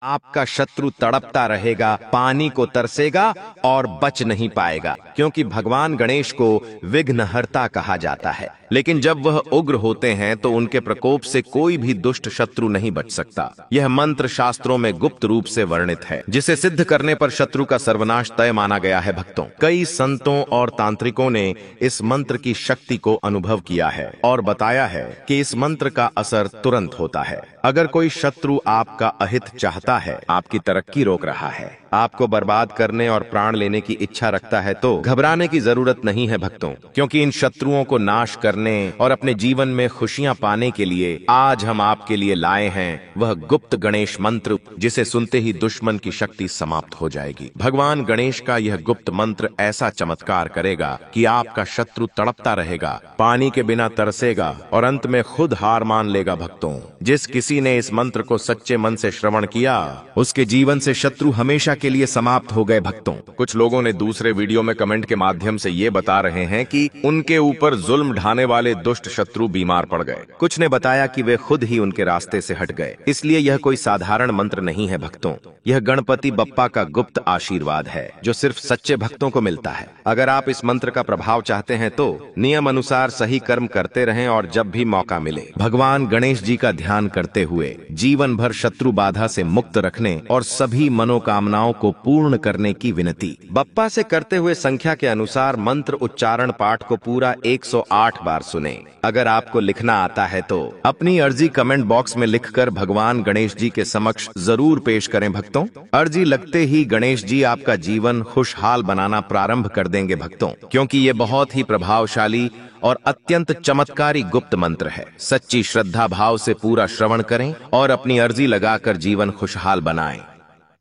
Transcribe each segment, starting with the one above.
आपका शत्रु तड़पता रहेगा, पानी को तरसेगा और बच नहीं पाएगा, क्योंकि भगवान गणेश को विघ्नहर्ता कहा जाता है। लेकिन जब वह उग्र होते हैं तो उनके प्रकोप से कोई भी दुष्ट शत्रु नहीं बच सकता। यह मंत्र शास्त्रों में गुप्त रूप से वर्णित है, जिसे सिद्ध करने पर शत्रु का सर्वनाश तय माना गया है। भक्तों, कई संतों और तांत्रिकों ने इस मंत्र की शक्ति को अनुभव किया है और बताया है कि इस मंत्र का असर तुरंत होता है। अगर कोई शत्रु आपका अहित चाहता है, आपकी तरक्की रोक रहा है, आपको बर्बाद करने और प्राण लेने की इच्छा रखता है, तो घबराने की जरूरत नहीं है भक्तों, क्योंकि इन शत्रुओं को नाश करने और अपने जीवन में खुशियां पाने के लिए आज हम आपके लिए लाए हैं वह गुप्त गणेश मंत्र, जिसे सुनते ही दुश्मन की शक्ति समाप्त हो जाएगी। भगवान गणेश का यह गुप्त मंत्र ऐसा चमत्कार करेगा कि आपका शत्रु तड़पता रहेगा, पानी के बिना तरसेगा और अंत में खुद हार मान लेगा। भक्तों, जिस किसी ने इस मंत्र को सच्चे मन से श्रवण किया, उसके जीवन से शत्रु हमेशा के लिए समाप्त हो गए। भक्तों, कुछ लोगों ने दूसरे वीडियो में कमेंट के माध्यम से ये बता रहे हैं कि उनके ऊपर जुल्म ढाने वाले दुष्ट शत्रु बीमार पड़ गए। कुछ ने बताया कि वे खुद ही उनके रास्ते से हट गए। इसलिए यह कोई साधारण मंत्र नहीं है भक्तों, यह गणपति बप्पा का गुप्त आशीर्वाद है, जो सिर्फ सच्चे भक्तों को मिलता है। अगर आप इस मंत्र का प्रभाव चाहते हैं तो नियम अनुसार सही कर्म करते रहें और जब भी मौका मिले भगवान गणेश जी का ध्यान करते हुए जीवन भर शत्रु बाधा से मुक्त रखने और सभी मनोकामनाओं को पूर्ण करने की विनती। बप्पा से करते हुए संख्या के अनुसार मंत्र उच्चारण पाठ को पूरा 108 बार सुने। अगर आपको लिखना आता है तो अपनी अर्जी कमेंट बॉक्स में लिखकर भगवान गणेश जी के समक्ष जरूर पेश करें। भक्तों, अर्जी लगते ही गणेश जी आपका जीवन खुशहाल बनाना प्रारंभ कर देंगे भक्तों, क्योंकि ये बहुत ही प्रभावशाली और अत्यंत चमत्कारी गुप्त मंत्र है। सच्ची श्रद्धा भाव से पूरा श्रवण करें और अपनी अर्जी लगाकर जीवन खुशहाल बनाएं।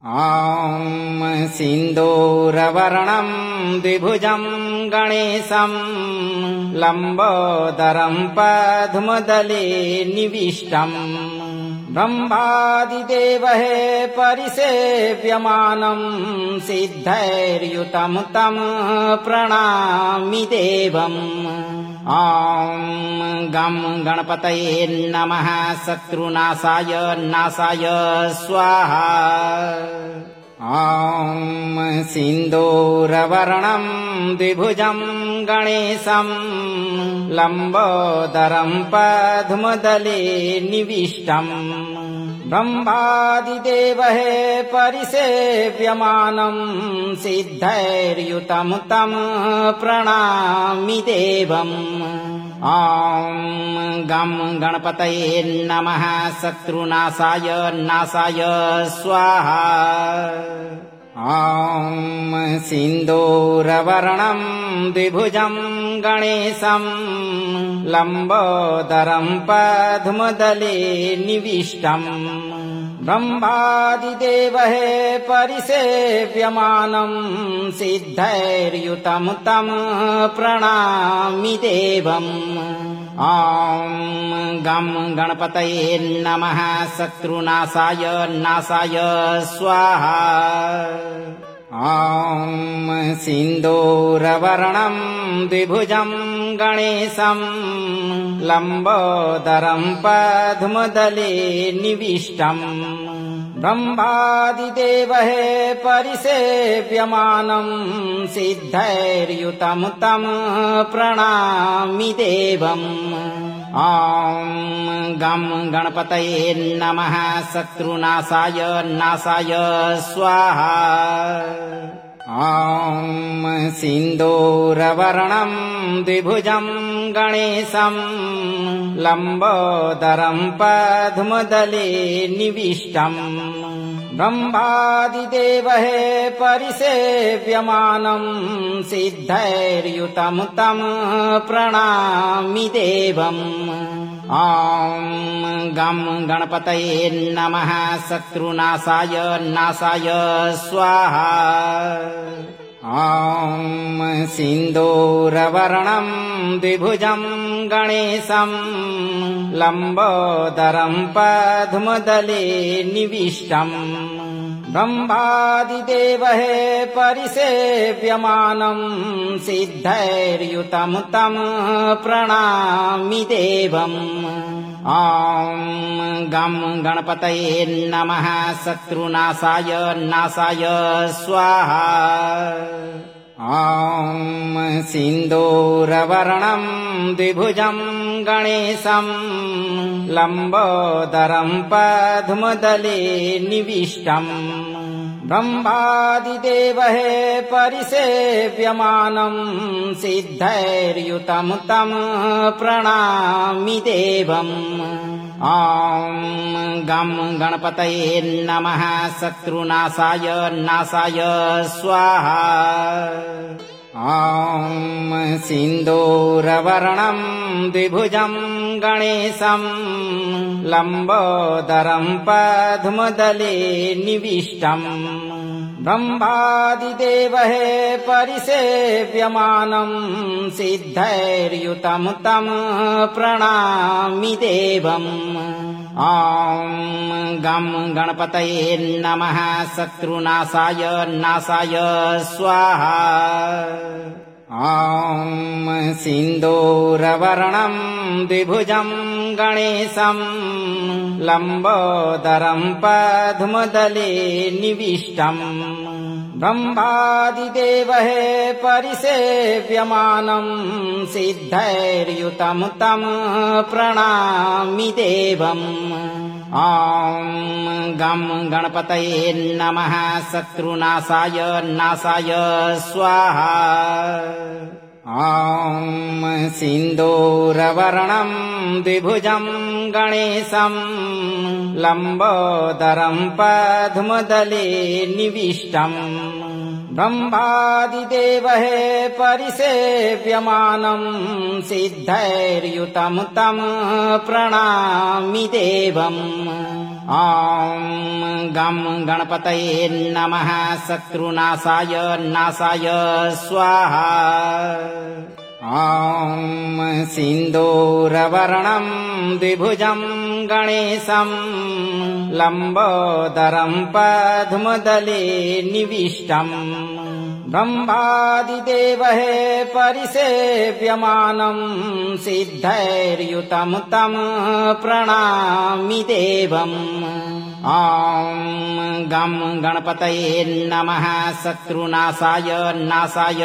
ॐ सिन्दूरवर्णं द्विभुजं गणेशं लम्बोदरं पद्मदले निविष्टम् ब्रह्मादिदेवः परिसेव्यमानं सिद्धैर्युतं तं प्रणमामि देवम्। ॐ गं गणपतये नमः शत्रुनाशाय नाशाय स्वाहा। ॐ सिन्दूरवर्णं द्विभुजं गणेशं लम्बोदरं पद्मदले निविष्टम् ब्रह्मादिदेवः परिसेव्यमानं सिद्धैर्युतं तं प्रणमामि देवम्। ॐ गं गणपतये नमः शत्रुनाशाय नाशाय स्वाहा। ॐ सिन्दूरवर्णं द्विभुजं गणेशं लम्बोदरं पद्मदले निविष्टम् ब्रह्मादिदेवः परिसेव्यमानं सिद्धैर्युतं तं प्रणमामि देवम्। ॐ गं गणपतये नमः शत्रुनाशाय नाशाय स्वाहा। ॐ सिन्दूरवर्णं द्विभुजं गणेशं लम्बोदरं पद्मदले निविष्टम् ब्रह्मादिदेवः परिसेव्यमानं सिद्धैर्युतं तं प्रणमामि देवम्। ॐ गं गणपतये नमः शत्रुनाशाय नाशाय स्वाहा। ॐ सिन्दूरवर्णं द्विभुजं गणेशं लम्बोदरं पद्मदले निविष्टम् ब्रह्मादिदेवः परिसेव्यमानं सिद्धैर्युतं तं प्रणमामि देवम्। ॐ गं गणपतये नमः शत्रुनाशाय नाशाय स्वाहा। ॐ सिन्दूरवर्णं द्विभुजं गणेशं लम्बोदरं पद्मदले निविष्टम् ब्रह्मादिदेवः परिसेव्यमानं सिद्धैर्युतं तं प्रणमामि देवम्। ॐ गं गणपतये नमः शत्रुनाशाय नाशाय स्वाहा ॐ सिन्दूरवर्णं द्विभुजं गणेशं लम्बोदरं पद्मदले निविष्टम् ब्रह्मादिदेवः परिसेव्यमानं सिद्धैर्युतं तं प्रणमामि देवम् ॐ गं गणपतये नमः शत्रुनाशाय नाशाय स्वाहा ॐ सिन्दूरवर्णं द्विभुजं गणेशं लम्बोदरं पद्मदले निविष्टम् ब्रह्मादिदेवः परिसेव्यमानं सिद्धैर्युतं तं प्रणमामि देवम् ॐ गं गणपतये नमः शत्रुनाशाय नाशाय स्वाहा ॐ सिन्दूरवर्णं द्विभुजं गणेशं लम्बोदरं पद्मदले निविष्टम् ब्रह्मादिदेवः परिसेव्यमानं सिद्धैर्युतं तं प्रणमामि देवम् ॐ गं गणपतये नमः शत्रुनाशाय नाशाय स्वाहा ॐ सिन्दूरवर्णं द्विभुजं गणेशं लम्बोदरं पद्मदले निविष्टम् ब्रह्मादिदेवः परिसेव्यमानं सिद्धैर्युतं तं प्रणमामि देवम् ॐ गं गणपतये नमः शत्रुनाशाय नाशाय स्वाहा ॐ सिन्दूरवर्णं द्विभुजं गणेशं लम्बोदरं पद्मदले निविष्टम् ब्रह्मादिदेवः परिसेव्यमानं सिद्धैर्युतं तं प्रणमामि देवम् ॐ गं गणपतये नमः शत्रुनाशाय नाशाय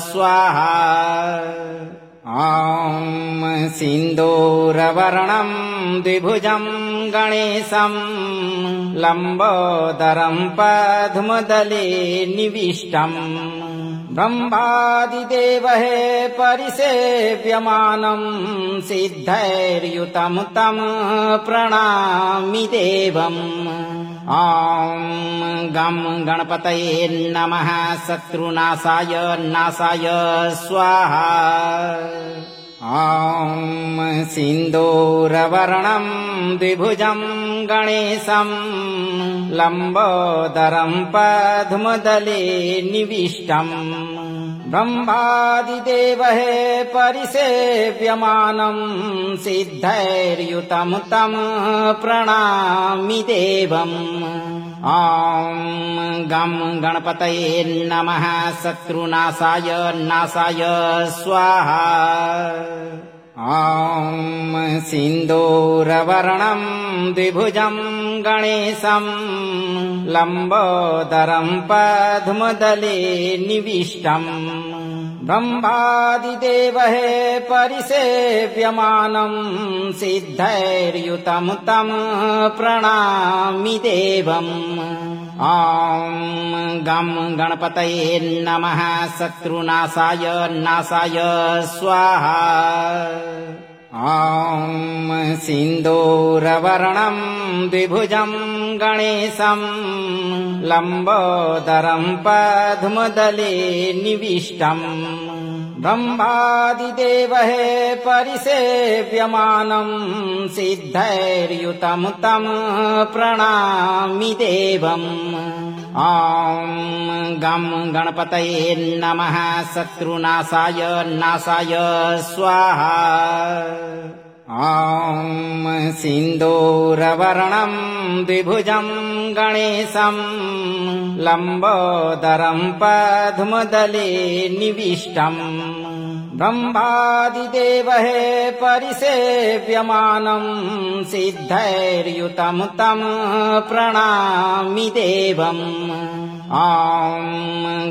स्वाहा ॐ सिन्दूरवर्णं द्विभुजं गणेशं लम्बोदरं पद्मदले निविष्टम् ब्रह्मादिदेवः परिसेव्यमानं सिद्धैर्युतं तं प्रणमामि देवम् ॐ गं गणपतये नमः शत्रुनाशाय नाशाय स्वाहा ॐ सिन्दूरवर्णं द्विभुजं गणेशं लम्बोदरं पद्मदले निविष्टम् ब्रह्मादिदेवः परिसेव्यमानं सिद्धैर्युतं तं प्रणमामि देवम् ॐ गं गणपतये नमः शत्रुनाशाय नाशाय स्वाहा ॐ सिन्दूरवर्णं द्विभुजं गणेशं लम्बोदरं पद्मदले निविष्टम् ब्रह्मादिदेवः परिसेव्यमानं सिद्धैर्युतं तं प्रणमामि देवम् ॐ गं गणपतये नमः शत्रुनाशाय नाशाय स्वाहा ॐ सिन्दूरवर्णं द्विभुजं गणेशं लम्बोदरं पद्मदले निविष्टम् ब्रह्मादिदेवः परिसेव्यमानं सिद्धैर्युतं तं प्रणमामि देवम् ॐ गं गणपतये नमः शत्रुनाशाय नाशाय स्वाहा ॐ सिन्दूरवर्णं द्विभुजं गणेशं लम्बोदरं पद्मदले निविष्टम् ब्रह्मादिदेवः परिसेव्यमानं सिद्धैर्युतं तं प्रणमामि देवम् ॐ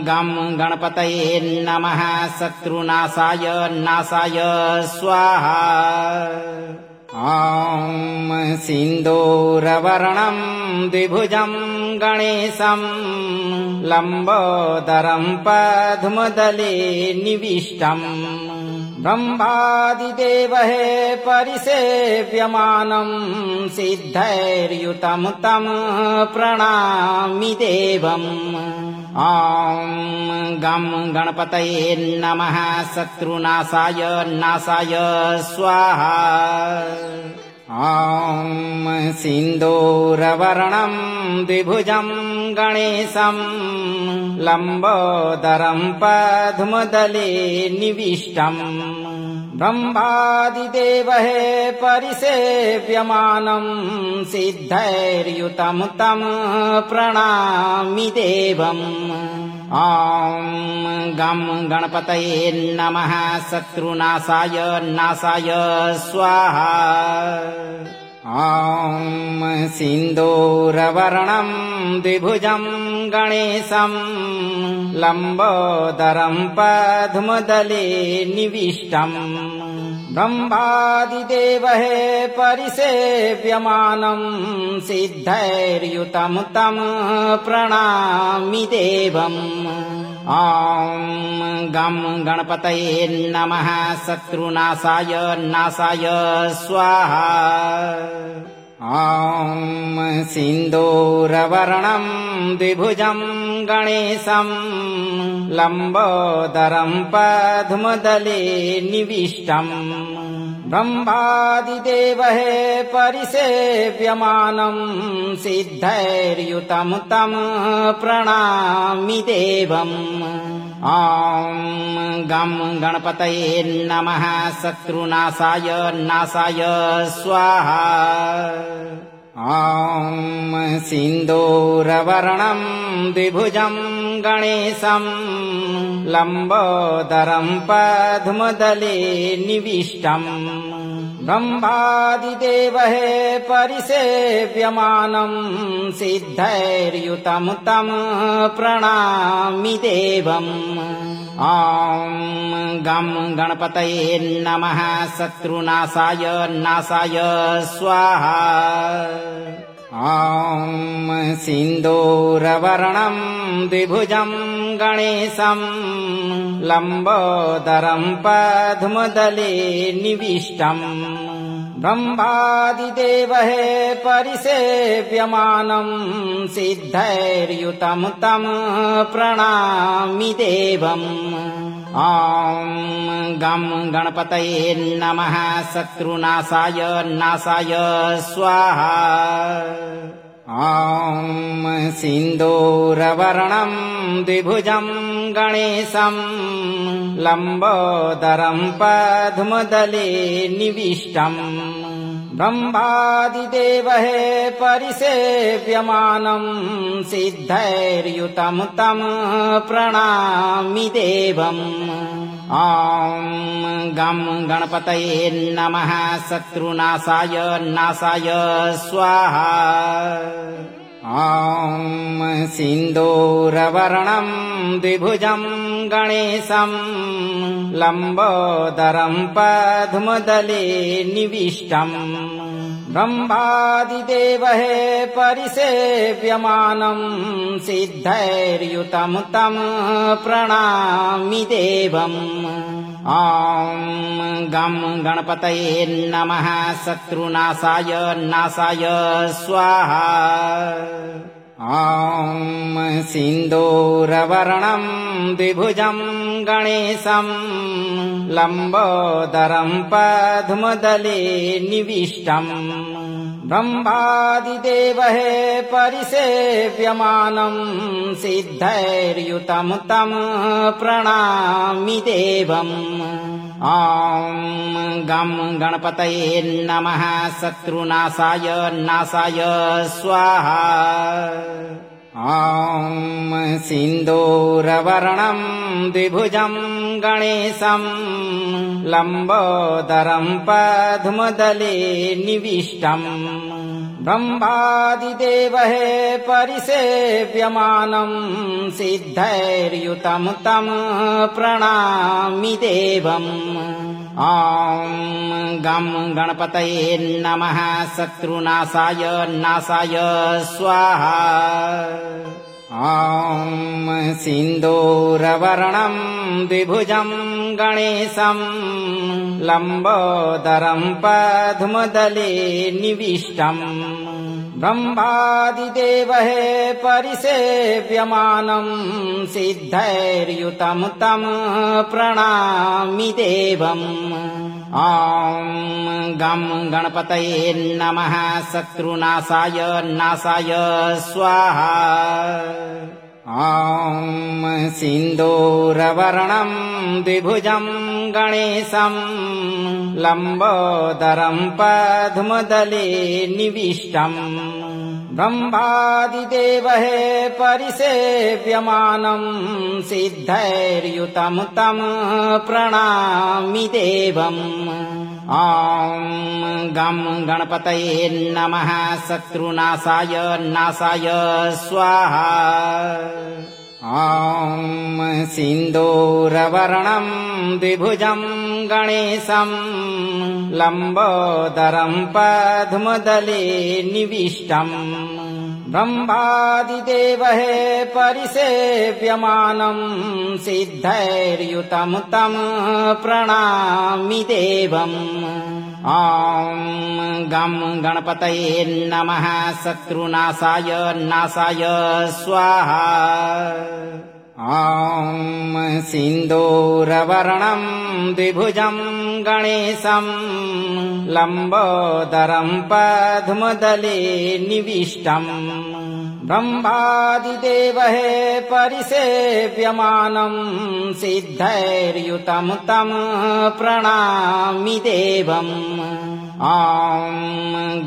गं गणपतये नमः शत्रुनाशाय नाशाय स्वाहा ॐ सिन्दूरवर्णं द्विभुजं गणेशं लम्बोदरं पद्मदले निविष्टम् ब्रह्मादिदेवः परिसेव्यमानं सिद्धैर्युतं तं प्रणमामि देवम् ॐ गं गणपतये नमः शत्रुनाशाय नाशाय स्वाहा ॐ सिन्दूरवर्णं द्विभुजं गणेशं लम्बोदरं पद्मदले निविष्टम् ब्रह्मादिदेवः परिसेव्यमानं सिद्धैर्युतं तं प्रणमामि देवम् ॐ गं गणपतये नमः शत्रुनाशाय नाशाय स्वाहा ॐ सिन्दूरवर्णं द्विभुजं गणेशं लम्बोदरं पद्मदले निविष्टम् ब्रह्मादिदेवः परिसेव्यमानं सिद्धैर्युतं तं प्रणमामि देवम् ॐ गं गणपतये नमः शत्रुनाशाय नाशाय स्वाहा ॐ सिन्दूरवर्णं द्विभुजं गणेशं लम्बोदरं पद्मदले निविष्टम् ब्रह्मादिदेवः परिसेव्यमानं सिद्धैर्युतं तं प्रणमामि देवम् ॐ गं गणपतये नमः शत्रुनाशाय नाशाय स्वाहा ॐ सिन्दूरवर्णं द्विभुजं गणेशं लम्बोदरं पद्मदले निविष्टम् ब्रह्मादिदेवः परिसेव्यमानं सिद्धैर्युतं तं प्रणमामि देवम् ॐ गं गणपतये नमः शत्रुनाशाय नाशाय स्वाहा ॐ सिन्दूरवर्णं द्विभुजं गणेशं लम्बोदरं पद्मदले निविष्टम् ब्रह्मादिदेवः परिसेव्यमानं सिद्धैर्युतं तं प्रणमामि देवम् ॐ गं गणपतये नमः शत्रुनाशाय नाशाय स्वाहा ॐ सिन्दूरवर्णं द्विभुजं गणेशं लम्बोदरं पद्मदले निविष्टम् ब्रह्मादिदेवः परिसेव्यमानं सिद्धैर्युतं तं प्रणमामि देवम् ॐ गं गणपतये नमः शत्रुनाशाय नाशाय स्वाहा ॐ सिन्दूरवर्णं द्विभुजं गणेशं लम्बोदरं पद्मदले निविष्टम् ब्रह्मादिदेवः परिसेव्यमानं सिद्धैर्युतं तं प्रणमामि देवम् ॐ गं गणपतये नमः शत्रुनाशाय नाशाय स्वाहा ॐ सिन्दूरवर्णं द्विभुजं गणेशं लम्बोदरं पद्मदले निविष्टम् ब्रह्मादिदेवः परिसेव्यमानं सिद्धैर्युतं तं प्रणमामि देवम् ॐ गं गणपतये नमः शत्रुनाशाय नाशाय स्वाहा ॐ सिन्दूरवर्णं द्विभुजं गणेशं लम्बोदरं पद्मदले निविष्टम् ब्रह्मादिदेवः परिसेव्यमानं सिद्धैर्युतं तं प्रणमामि देवम् ॐ गं गणपतये नमः शत्रुनाशाय नाशाय स्वाहा ॐ सिन्दूरवर्णं द्विभुजं गणेशं लम्बोदरं पद्मदले निविष्टम् ब्रह्मादिदेवः परिसेव्यमानं सिद्धैर्युतं तं प्रणमामि देवम् ॐ गं गणपतये नमः शत्रुनाशाय नाशाय स्वाहा ॐ सिन्दूरवर्णं द्विभुजं गणेशं लम्बोदरं पद्मदले निविष्टम् ब्रह्मादिदेवः परिसेव्यमानं सिद्धैर्युतं तं प्रणमामि देवम् ॐ गं गणपतये नमः शत्रुनाशाय नाशाय स्वाहा ॐ सिन्दूरवर्णं द्विभुजं गणेशं लम्बोदरं पद्मदले निविष्टम् ब्रह्मादिदेवः परिसेव्यमानं सिद्धैर्युतं तं प्रणमामि देवम् ॐ गं गणपतये नमः शत्रुनाशाय नाशाय स्वाहा ॐ सिन्दूरवर्णं द्विभुजं गणेशं लम्बोदरं पद्मदले निविष्टम् ब्रह्मादिदेवः परिसेव्यमानं सिद्धैर्युतं तं प्रणमामि देवम् ॐ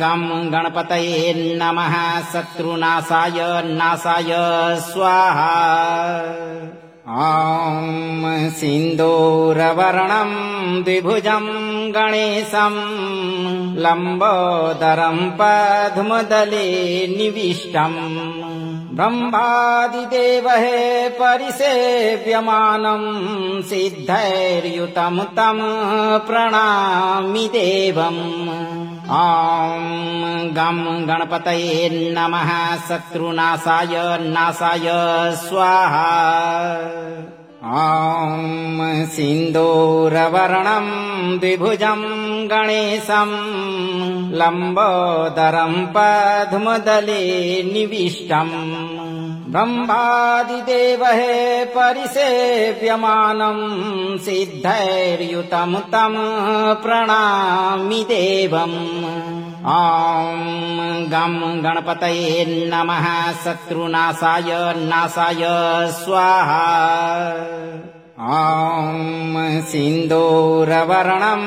गं गणपतये नमः शत्रुनाशाय नाशाय स्वाहा ॐ सिन्दूरवर्णं द्विभुजं गणेशं लम्बोदरं पद्मदले निविष्टम् ब्रह्मादिदेवः परिसेव्यमानं सिद्धैर्युतं तं प्रणमामि देवम् ॐ गं गणपतये नमः शत्रुनाशाय नाशाय स्वाहा ॐ सिन्दूरवर्णं द्विभुजं गणेशं लम्बोदरं पद्मदले निविष्टम् ब्रह्मादिदेवः परिसेव्यमानं सिद्धैर्युतं तं प्रणमामि देवम् ॐ गं गणपतये नमः शत्रुनाशाय नाशाय स्वाहा ॐ सिन्दूरवर्णं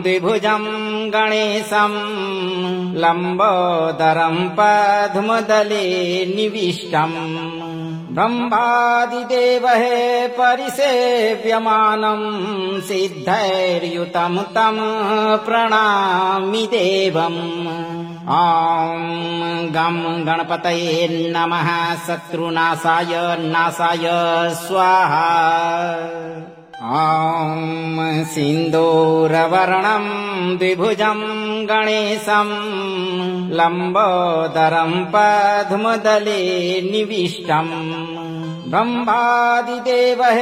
द्विभुजं गणेशं लम्बोदरं पद्मदले निविष्टम् ब्रह्मादिदेवः परिसेव्यमानं सिद्धैर्युतं तं प्रणमामि देवम् ॐ गं गणपतये नमः शत्रुनाशाय नाशाय स्वाहा ॐ सिन्दूरवर्णं द्विभुजं गणेशं लम्बोदरं पद्मदले निविष्टम् ब्रह्मादिदेवः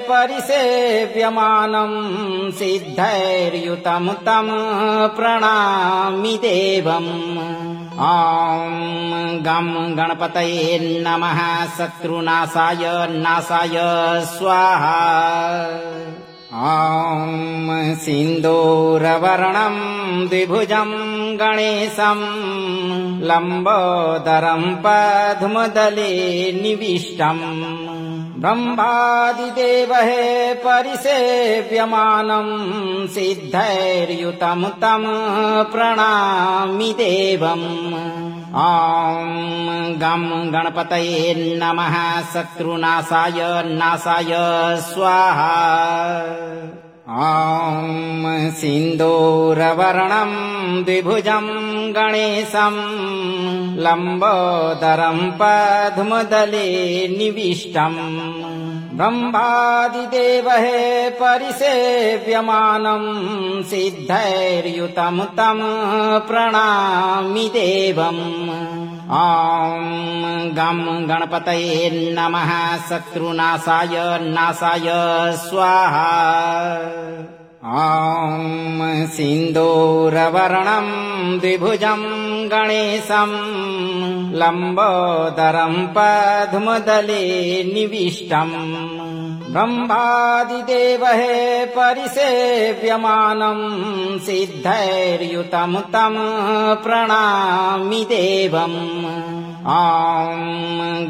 परिसेव्यमानं सिद्धैर्युतं तं प्रणमामि देवम् ॐ गं गणपतये नमः शत्रुनाशाय नाशाय स्वाहा ॐ सिन्दूरवर्णं द्विभुजं गणेशं लम्बोदरं पद्मदले निविष्टम् ब्रह्मादिदेवः परिसेव्यमानं सिद्धैर्युतं तं प्रणमामि देवम् ॐ गं गणपतये नमः शत्रुनाशाय नाशाय स्वाहा ॐ सिन्दूरवर्णं द्विभुजं गणेशं लम्बोदरं पद्मदले निविष्टम् ब्रह्मादिदेवः परिसेव्यमानं सिद्धैर्युतं तं प्रणमामि देवम् ॐ गं गणपतये नमः शत्रुनाशाय नाशाय स्वाहा ॐ सिन्दूरवर्णं द्विभुजं गणेशं लम्बोदरं पद्मदले निविष्टम् ब्रह्मादिदेवः परिसेव्यमानं सिद्धैर्युतं तं प्रणमामि देवम् ॐ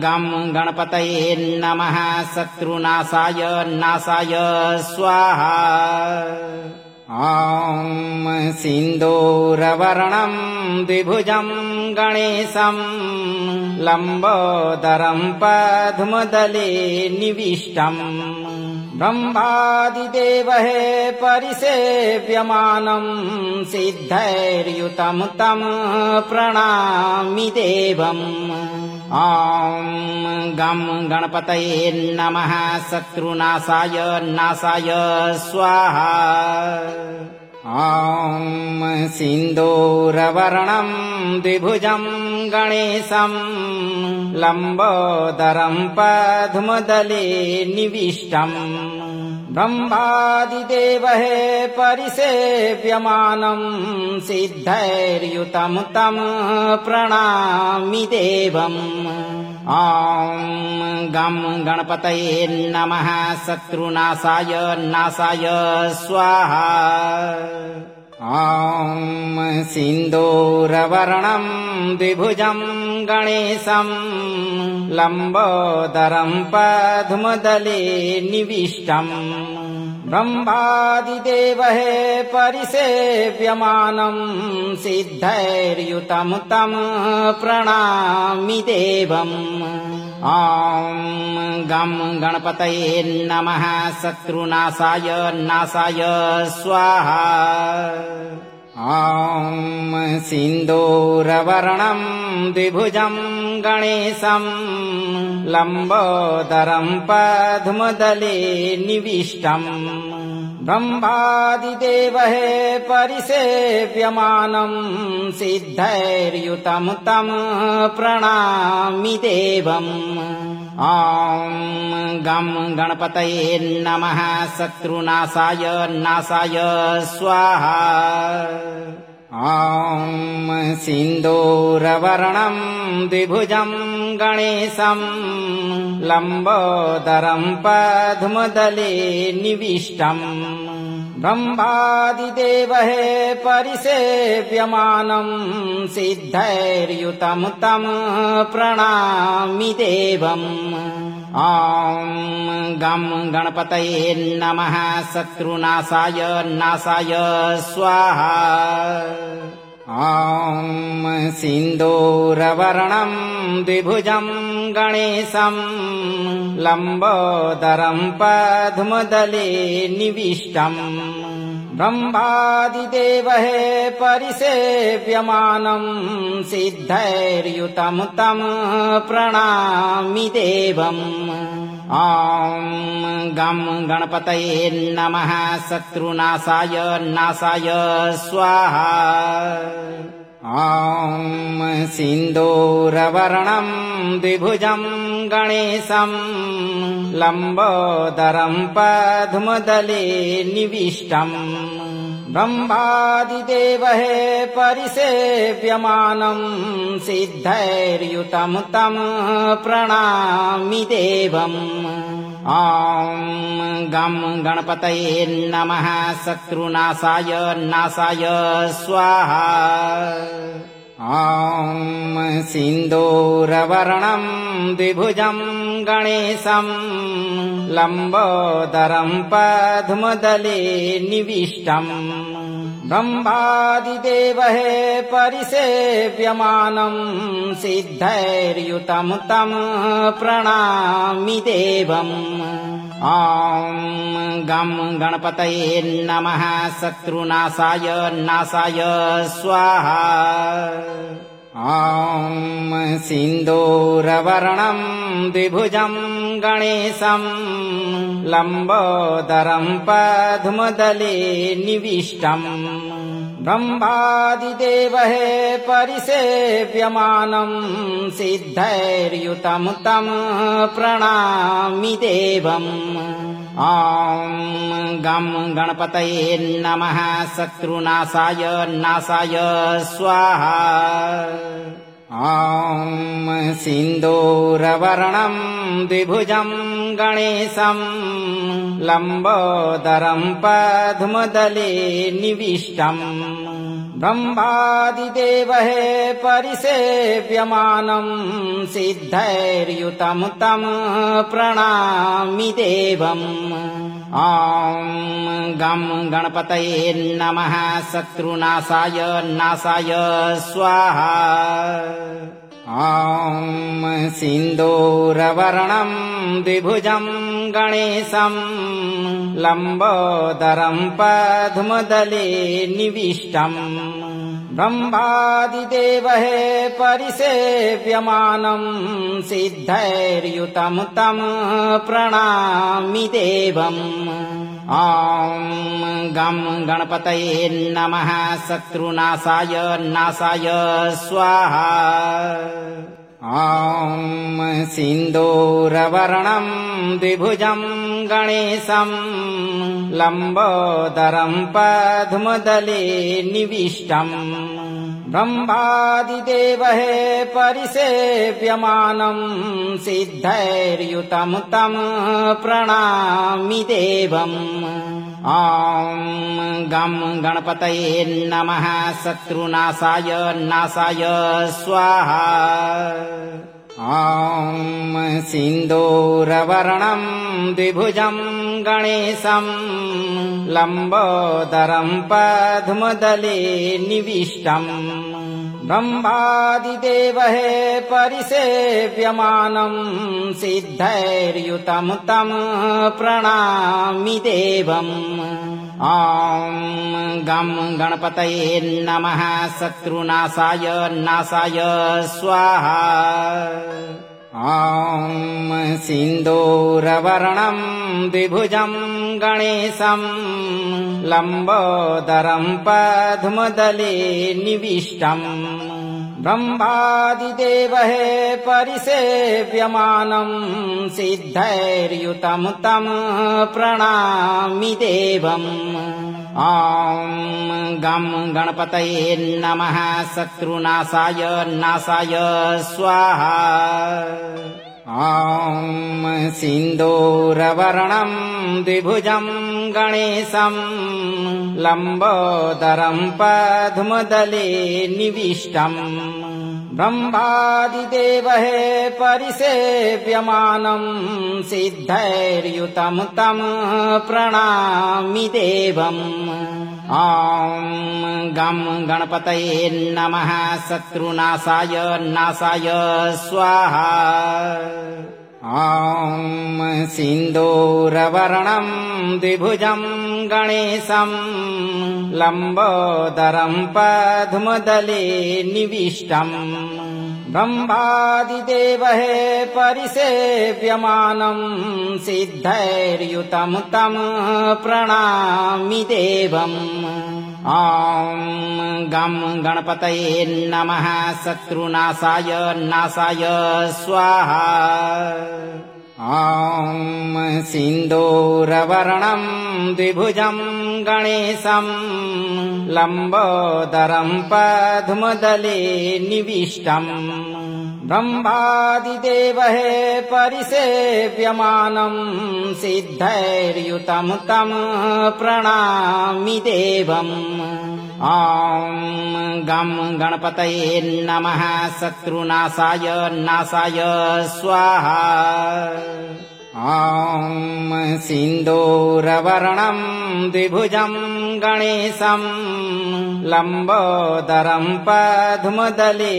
गं गणपतये नमः शत्रुनाशाय नाशाय स्वाहा ॐ सिन्दूरवर्णं द्विभुजं गणेशं लम्बोदरं पद्मदले निविष्टम् ब्रह्मादिदेवः परिसेव्यमानं सिद्धैर्युतं तं प्रणमामि देवम् ॐ गं गणपतये नमः शत्रुनाशाय नाशाय स्वाहा ॐ सिन्दूरवर्णं द्विभुजं गणेशं लम्बोदरं पद्मदले निविष्टम् ब्रह्मादिदेवः परिसेव्यमानं सिद्धैर्युतं तं प्रणमामि देवम् ॐ गं गणपतये नमः शत्रुनाशाय नाशाय स्वाहा ॐ सिन्दूरवर्णं द्विभुजं गणेशं लम्बोदरं पद्मदले निविष्टम् ब्रह्मादिदेवः परिसेव्यमानं सिद्धैर्युतं तं प्रणमामि देवम् ॐ गं गणपतये नमः शत्रुनाशाय नाशाय स्वाहा ॐ सिन्दूरवर्णं द्विभुजं गणेशं लम्बोदरं पद्मदले निविष्टम् ब्रह्मादिदेवः परिसेव्यमानं सिद्धैर्युतं तं प्रणमामि देवम् ॐ गं गणपतये नमः शत्रुनाशाय नाशाय स्वाहा ॐ सिन्दूरवर्णं द्विभुजं गणेशं लम्बोदरं पद्मदले निविष्टम् ब्रह्मादिदेवः परिसेव्यमानं सिद्धैर्युतं तं प्रणमामि देवम् ॐ गं गणपतये नमः शत्रुनाशाय नाशाय स्वाहा ॐ सिन्दूरवर्णं द्विभुजं गणेशं लम्बोदरं पद्मदले निविष्टम् ब्रह्मादिदेवः परिसेव्यमानं सिद्धैर्युतं तं प्रणमामि देवम् ॐ गं गणपतये नमः शत्रुनाशाय नाशाय स्वाहा ॐ सिन्दूरवर्णं द्विभुजं गणेशं लम्बोदरं पद्मदले निविष्टम् ब्रह्मादिदेवः परिसेव्यमानं सिद्धैर्युतं तं प्रणमामि देवम् ॐ गं गणपतये नमः शत्रुनाशाय नाशाय स्वाहा ॐ सिन्दूरवर्णं द्विभुजं गणेशं लम्बोदरं पद्मदले निविष्टम् ब्रह्मादिदेवः परिसेव्यमानं सिद्धैर्युतं तं प्रणमामि देवम् ॐ गं गणपतये नमः शत्रुनाशाय नाशाय स्वाहा ॐ सिन्दूरवर्णं द्विभुजं गणेशं लम्बोदरं पद्मदले निविष्टम् ब्रह्मादिदेवः परिसेव्यमानं सिद्धैर्युतं तं प्रणमामि देवम् ॐ गं गणपतये नमः शत्रुनाशाय नाशाय स्वाहा ॐ सिन्दूरवर्णं द्विभुजं गणेशं लम्बोदरं पद्मदले निविष्टम् ब्रह्मादिदेवः परिसेव्यमानं सिद्धैर्युतं तं प्रणमामि देवम् ॐ गं गणपतये नमः शत्रुनाशाय नाशाय स्वाहा ॐ सिन्दूरवर्णं द्विभुजं गणेशं लम्बोदरं पद्मदले निविष्टम् ब्रह्मादिदेवः परिसेव्यमानं सिद्धैर्युतं तं प्रणमामि देवम् ॐ गं गणपतये नमः शत्रुनाशाय नाशाय स्वाहा ॐ सिन्दूरवर्णं द्विभुजं गणेशं लम्बोदरं पद्मदले निविष्टम् ब्रह्मादिदेवः परिसेव्यमानं सिद्धैर्युतं तं प्रणमामि देवम् ॐ गं गणपतये नमः शत्रुनाशाय नाशाय स्वाहा ॐ सिन्दूरवर्णं द्विभुजं गणेशं लम्बोदरं पद्मदले निविष्टम् ब्रह्मादिदेवः परिसेव्यमानं सिद्धैर्युतं तं प्रणमामि देवम् ॐ गं गणपतये नमः शत्रुनाशाय नाशाय स्वाहा ॐ सिन्दूरवर्णं द्विभुजं गणेशं लम्बोदरं पद्मदले निविष्टम् ब्रह्मादिदेवः परिसेव्यमानं सिद्धैर्युतं तं प्रणमामि देवम् ॐ गं गणपतये नमः शत्रुनाशाय नाशाय स्वाहा ॐ सिन्दूरवर्णं द्विभुजं गणेशं लम्बोदरं पद्मदले निविष्टम् ब्रह्मादिदेवः परिसेव्यमानं सिद्धैर्युतं तं प्रणमामि देवम् ॐ गं गणपतये नमः शत्रुनाशाय नाशाय स्वाहा ॐ सिन्दूरवर्णं द्विभुजं गणेशं लम्बोदरं पद्मदले निविष्टम् ब्रह्मादिदेवः परिसेव्यमानं सिद्धैर्युतं तं प्रणमामि देवम् ॐ गं गणपतये नमः शत्रुनाशाय नाशाय स्वाहा ॐ सिन्दूरवर्णं द्विभुजं गणेशं लम्बोदरं पद्मदले निविष्टम् ब्रह्मादिदेवहे परिसेव्यमानं सिद्धैर्युतं तं प्रणमामि देवम् ॐ गं गणपतये नमः शत्रुनाशाय नाशाय स्वाहा ॐ सिन्दूरवर्णं द्विभुजं गणेशं लम्बोदरं पद्मदले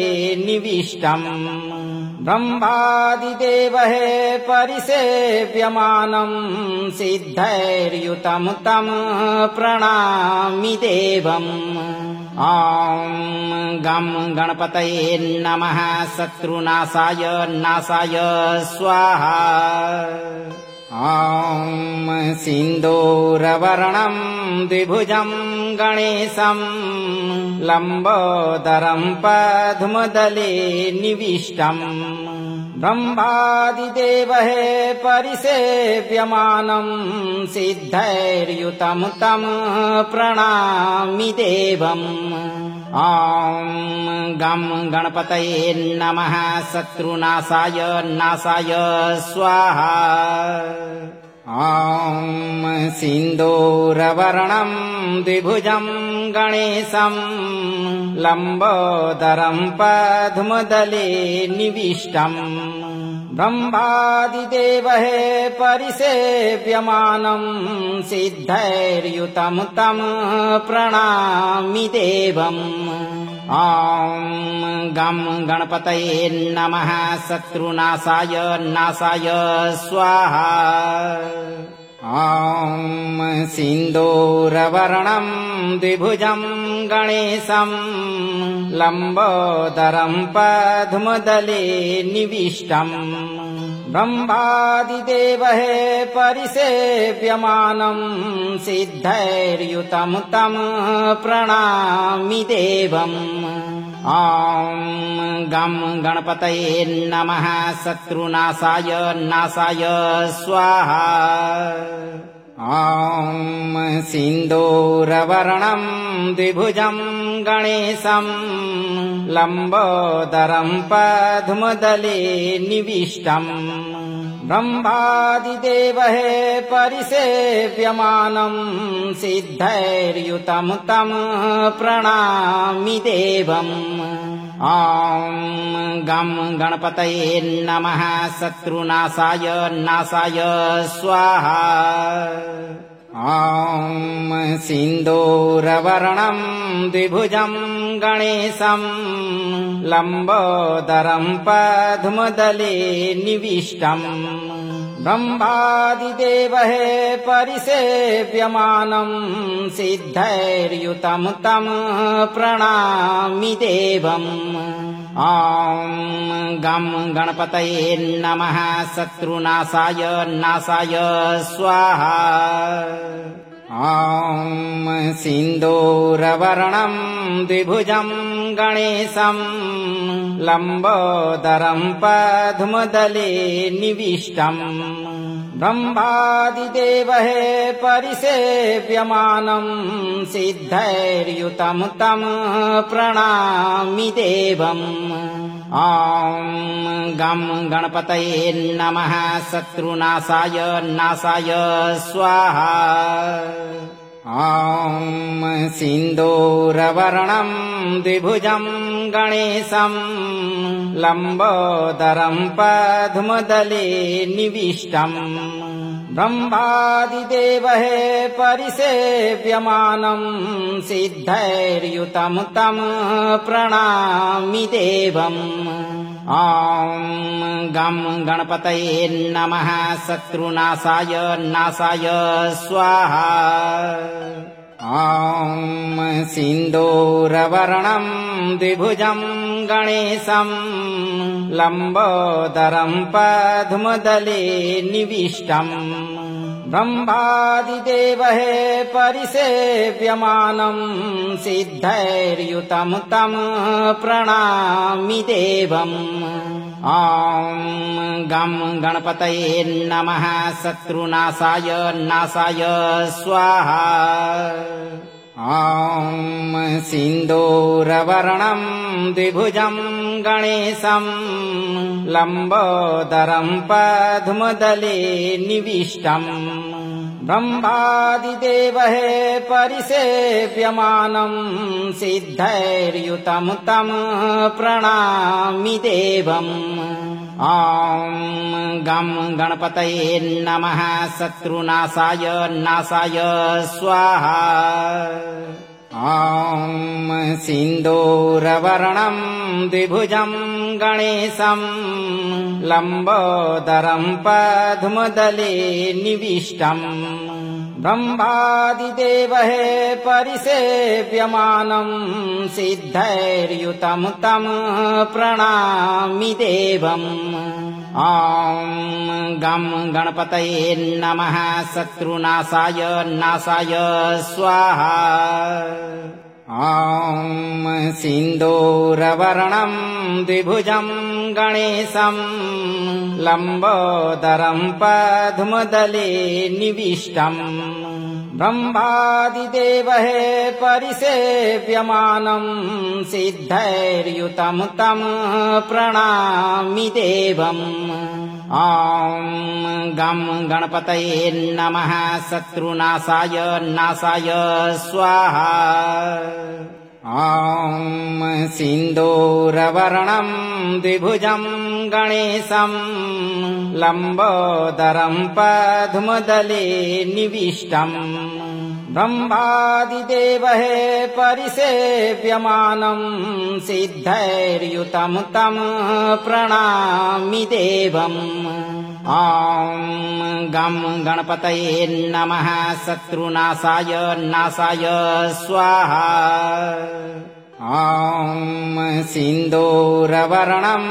निविष्टम् ब्रह्मादिदेवहे परिसेव्यमानं सिद्धैर्युतं तं प्रणमामि देवम् ॐ गं गणपतये नमः शत्रुनाशाय नाशाय स्वाहा ॐ सिन्दूरवर्णं द्विभुजं गणेशं लम्बोदरं पद्मदले निविष्टम् ब्रह्मादिदेवहे परिसेव्यमानं सिद्धैर्युतं तं प्रणमामि देवम् ॐ गं गणपतये नमः शत्रुनाशाय नाशाय स्वाहा ॐ सिन्दूरवर्णं द्विभुजं गणेशं लम्बोदरं पद्मदले निविष्टम् ब्रह्मादिदेवहे परिसेव्यमानं सिद्धैर्युतं तं प्रणमामि देवम् ॐ गं गणपतये नमः शत्रुनाशाय नाशाय स्वाहा ॐ सिन्दूरवर्णं द्विभुजं गणेशं लम्बोदरं पद्मदले निविष्टम् ब्रह्मादिदेवहे परिसेव्यमानं सिद्धैर्युतं तं प्रणमामि देवम् ॐ गं गणपतये नमः शत्रुनाशाय नाशाय स्वाहा ॐ सिन्दूरवर्णं द्विभुजं गणेशं लम्बोदरं पद्मदले निविष्टम् ब्रह्मादिदेवहे परिसेव्यमानं सिद्धैर्युतं तं प्रणमामि देवम् ॐ गं गणपतये नमः शत्रुनाशाय नाशाय स्वाहा ॐ सिन्दूरवर्णं द्विभुजं गणेशं लम्बोदरं पद्मदले निविष्टम् ब्रह्मादिदेवहे परिसेव्यमानं सिद्धैर्युतं तं प्रणमामि देवम् ॐ गं गणपतये नमः शत्रुनाशाय नाशाय स्वाहा ॐ सिन्दूरवर्णं द्विभुजं गणेशं लम्बोदरं पद्मदले निविष्टम् ब्रह्मादिदेवहे परिसेव्यमानं सिद्धैर्युतं तं प्रणमामि देवम् ॐ गं गणपतये नमः शत्रुनाशाय नाशाय स्वाहा ॐ सिन्दूरवर्णं द्विभुजं गणेशं लम्बोदरं पद्मदले निविष्टम् ब्रह्मादिदेवहे परिसेव्यमानं सिद्धैर्युतं तं प्रणमामि देवम् ॐ गं गणपतये नमः शत्रुनाशाय नाशाय स्वाहा ॐ सिन्दूरवर्णं द्विभुजं गणेशं लम्बोदरं पद्मदले निविष्टम् ब्रह्मादिदेवहे परिसेव्यमानं सिद्धैर्युतं तं प्रणमामि देवम् ॐ गं गणपतये नमः शत्रुनाशाय नाशाय स्वाहा ॐ सिन्दूरवर्णम् द्विभुजम् गणेशम् लम्बोदरम् पद्मदले निविष्टम् ब्रह्मादिदेवः परिसेव्यमानम् सिद्धैर्युतम् तम् प्रणमामि देवम् ॐ गं गणपतये नमः शत्रुनाशाय नाशाय स्वाहा ॐ सिन्दूरवर्णम् द्विभुजम् गणेशम् लम्बोदरम् पद्मदले निविष्टम् ब्रह्मादिदेवः परिसेव्यमानम् सिद्धैर्युतम् तम् प्रणमामि देवम् ॐ गं गणपतये नमः शत्रुनाशाय नाशाय स्वाहा ॐ सिन्दूरवर्णम् द्विभुजम् गणेशम् लम्बोदरम् पद्मदले निविष्टम् ब्रह्मादिदेवः परिसेव्यमानम् सिद्धैर्युतम् तम् प्रणमामि देवम् ॐ गं गणपतये नमः शत्रुनाशाय नाशाय स्वाहा ॐ सिन्दूरवर्णम् द्विभुजम् गणेशम् लम्बोदरम् पद्मदले निविष्टम् ब्रह्मादिदेवः परिसेव्यमानम् सिद्धैर्युतम् तम् प्रणमामि देवम् ॐ गं गणपतये नमः शत्रुनाशाय नाशाय स्वाहा ॐ सिन्दूरवर्णम्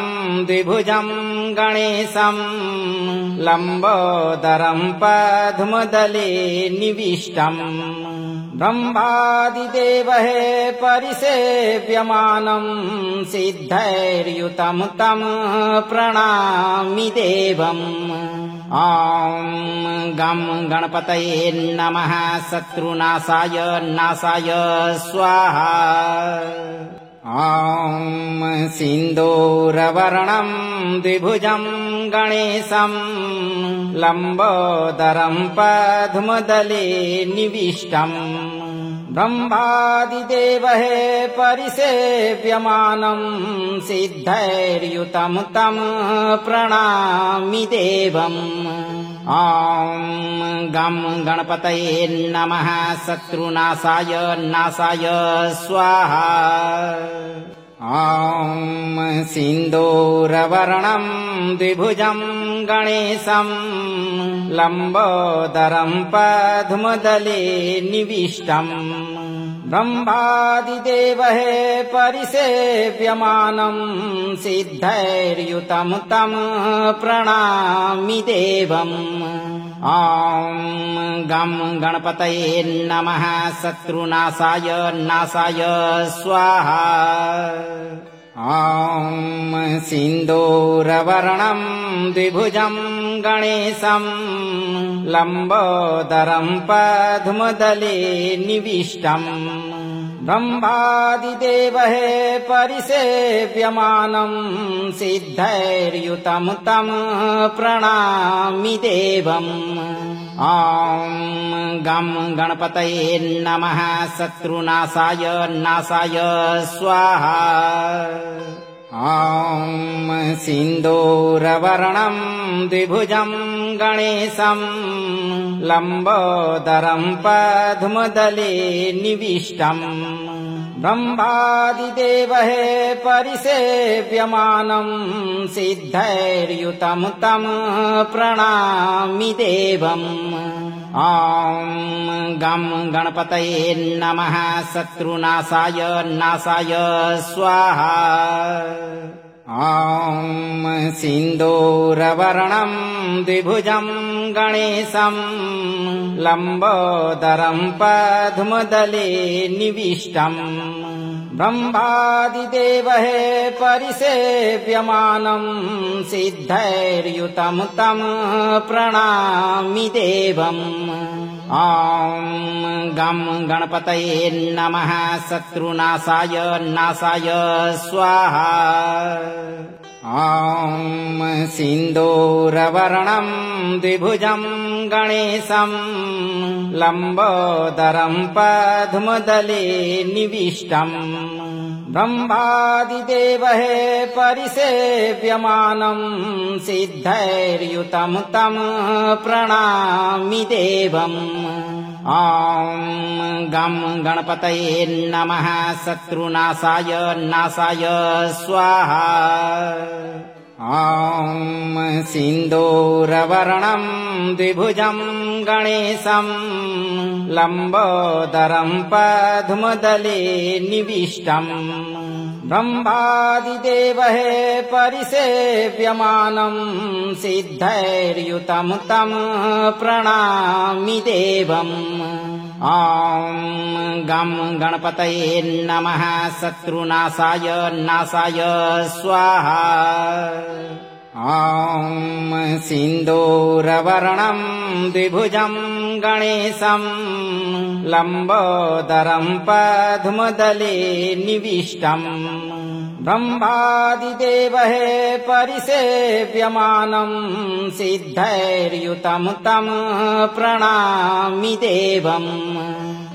द्विभुजम् गणेशम् लम्बोदरम् पद्मदले निविष्टम् ब्रह्मादिदेवः परिसेव्यमानम् सिद्धैर्युतम् तम् प्रणमामि देवम् ॐ गं गणपतये नमः शत्रुनाशाय नाशाय स्वाहा ॐ सिन्दूरवर्णम् द्विभुजम् गणेशम् लम्बोदरम् पद्मदले निविष्टम् ब्रह्मादिदेवः परिसेव्यमानम् सिद्धैर्युतम् तम् प्रणमामि देवम् ॐ गं गणपतये नमः शत्रुनाशाय नाशाय स्वाहा ॐ सिन्दूरवर्णम् द्विभुजम् गणेशम् लम्बोदरम् पद्मदले निविष्टम् ब्रह्मादिदेवः परिसेव्यमानम् सिद्धैर्युतम् तम् प्रणमामि देवम् ॐ गं गणपतये नमः शत्रुनाशाय नाशाय स्वाहा ॐ सिन्दूरवर्णम् द्विभुजम् गणेशम् लम्बोदरम् पद्मदले निविष्टम् ब्रह्मादिदेवः परिसेव्यमानम् सिद्धैर्युतम् तम् प्रणमामि देवम् ॐ गं गणपतये नमः शत्रुनाशाय नाशाय स्वाहा ॐ सिन्दूरवर्णम् द्विभुजम् गणेशम् लम्बोदरम् पद्मदले निविष्टम् ब्रह्मादिदेवः परिसेव्यमानम् सिद्धैर्युतम् तम् प्रणमामि देवम् ॐ गं गणपतये नमः शत्रुनाशाय नाशाय स्वाहा ॐ सिन्दूरवर्णम् द्विभुजम् गणेशम् लम्बोदरम् पद्मदले निविष्टम् ब्रह्मादिदेवः परिसेव्यमानम् सिद्धैर्युतम् तम् प्रणमामि देवम् ॐ गं गणपतये नमः शत्रुनाशाय नाशाय स्वाहा ॐ सिन्दूरवर्णं द्विभुजं गणेशं लम्बोदरं पद्मदले निविष्टम् ब्रह्मादिदेवः परिसेव्यमानं सिद्धैर्युतं तं प्रणमामि देवम् ॐ गं गणपतये नमः शत्रुनाशाय नाशाय स्वाहा ॐ सिन्दूरवर्णं द्विभुजं गणेशं लम्बोदरं पद्मदले निविष्टम् ब्रह्मादिदेवः परिसेव्यमानं सिद्धैर्युतं तं प्रणमामि देवम् ॐ गं गणपतये नमः शत्रुनाशाय नाशाय स्वाहा ॐ सिन्दूरवर्णं द्विभुजं गणेशं लम्बोदरं पद्मदले निविष्टम् ब्रह्मादिदेवः परिसेव्यमानं सिद्धैर्युतं तं प्रणमामि देवम्